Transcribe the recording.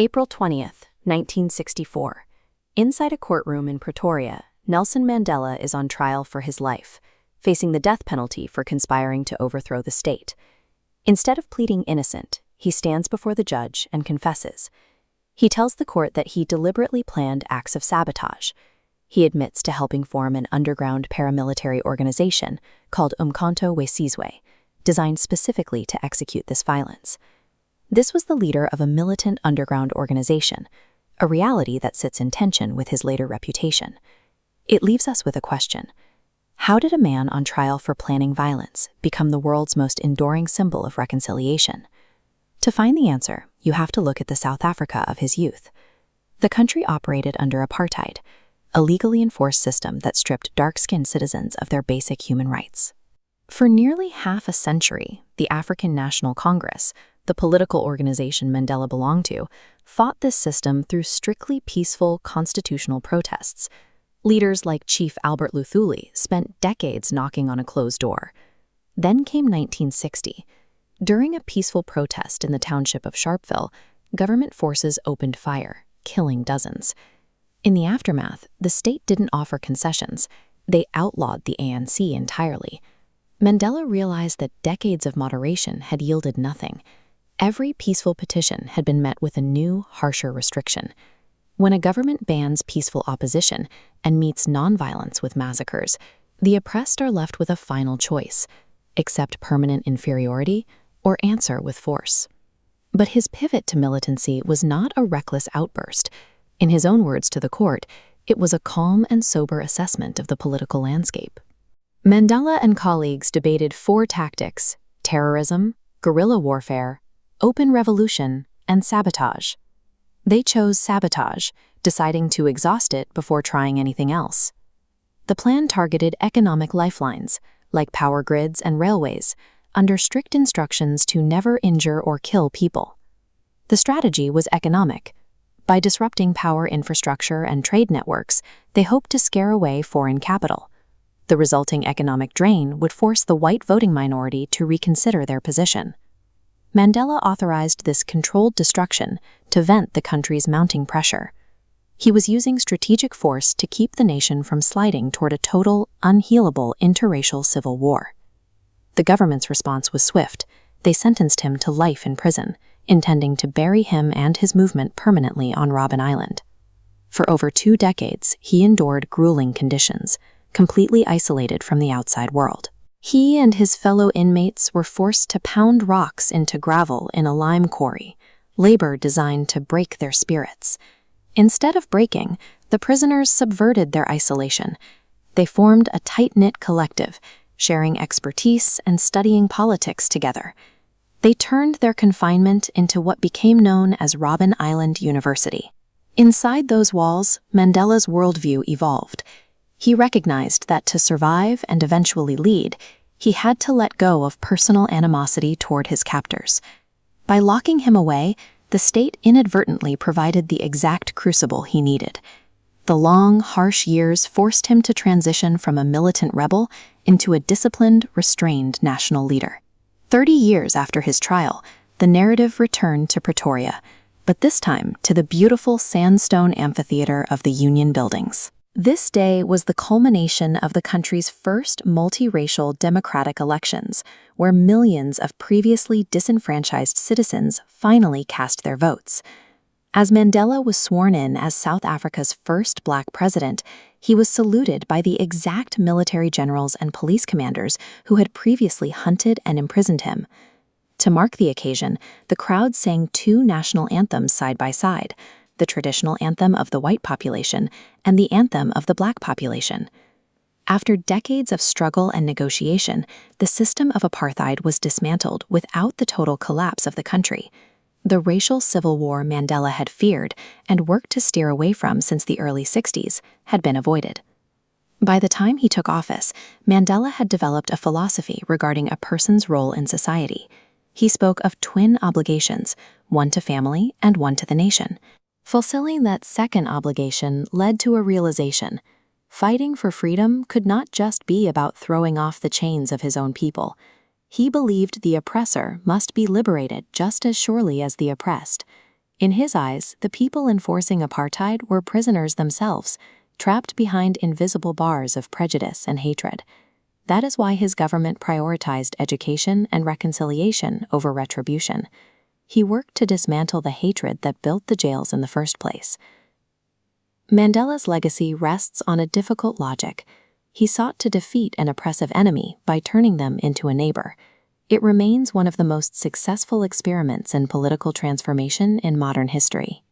April 20th, 1964. Inside a courtroom in Pretoria, Nelson Mandela is on trial for his life, facing the death penalty for conspiring to overthrow the state. Instead of pleading innocent, he stands before the judge and confesses. He tells the court that he deliberately planned acts of sabotage. He admits to helping form an underground paramilitary organization called Umkhonto we Sizwe, designed specifically to execute this violence. This was the leader of a militant underground organization, a reality that sits in tension with his later reputation. It leaves us with a question. How did a man on trial for planning violence become the world's most enduring symbol of reconciliation? To find the answer, you have to look at the South Africa of his youth. The country operated under apartheid, a legally enforced system that stripped dark-skinned citizens of their basic human rights. For nearly half a century, the African National Congress, the political organization Mandela belonged to, fought this system through strictly peaceful constitutional protests. Leaders like Chief Albert Luthuli spent decades knocking on a closed door. Then came 1960. During a peaceful protest in the township of Sharpeville, government forces opened fire, killing dozens. In the aftermath, the state didn't offer concessions. They outlawed the ANC entirely. Mandela realized that decades of moderation had yielded nothing. Every peaceful petition had been met with a new, harsher restriction. When a government bans peaceful opposition and meets nonviolence with massacres, the oppressed are left with a final choice: accept permanent inferiority or answer with force. But his pivot to militancy was not a reckless outburst. In his own words to the court, it was a calm and sober assessment of the political landscape. Mandela and colleagues debated 4 tactics: terrorism, guerrilla warfare, open revolution, and sabotage. They chose sabotage, deciding to exhaust it before trying anything else. The plan targeted economic lifelines, like power grids and railways, under strict instructions to never injure or kill people. The strategy was economic. By disrupting power infrastructure and trade networks, they hoped to scare away foreign capital. The resulting economic drain would force the white voting minority to reconsider their position. Mandela authorized this controlled destruction to vent the country's mounting pressure. He was using strategic force to keep the nation from sliding toward a total, unhealable interracial civil war. The government's response was swift. They sentenced him to life in prison, intending to bury him and his movement permanently on Robben Island. For over 2 decades, he endured grueling conditions, completely isolated from the outside world. He and his fellow inmates were forced to pound rocks into gravel in a lime quarry, labor designed to break their spirits. Instead of breaking, the prisoners subverted their isolation. They formed a tight-knit collective, sharing expertise and studying politics together. They turned their confinement into what became known as Robben Island University. Inside those walls, Mandela's worldview evolved. He recognized that to survive and eventually lead, he had to let go of personal animosity toward his captors. By locking him away, the state inadvertently provided the exact crucible he needed. The long, harsh years forced him to transition from a militant rebel into a disciplined, restrained national leader. 30 years after his trial, the narrative returned to Pretoria, but this time to the beautiful sandstone amphitheater of the Union Buildings. This day was the culmination of the country's first multiracial democratic elections, where millions of previously disenfranchised citizens finally cast their votes. As Mandela was sworn in as South Africa's first Black president, he was saluted by the exact military generals and police commanders who had previously hunted and imprisoned him. To mark the occasion, the crowd sang 2 national anthems side by side: the traditional anthem of the white population and the anthem of the Black population. After decades of struggle and negotiation, the system of apartheid was dismantled without the total collapse of the country. The racial civil war Mandela had feared and worked to steer away from since the early 60s had been avoided. By the time he took office, Mandela had developed a philosophy regarding a person's role in society. He spoke of twin obligations, one to family and one to the nation. Fulfilling that second obligation led to a realization: fighting for freedom could not just be about throwing off the chains of his own people. He believed the oppressor must be liberated just as surely as the oppressed. In his eyes, the people enforcing apartheid were prisoners themselves, trapped behind invisible bars of prejudice and hatred. That is why his government prioritized education and reconciliation over retribution. He worked to dismantle the hatred that built the jails in the first place. Mandela's legacy rests on a difficult logic. He sought to defeat an oppressive enemy by turning them into a neighbor. It remains one of the most successful experiments in political transformation in modern history.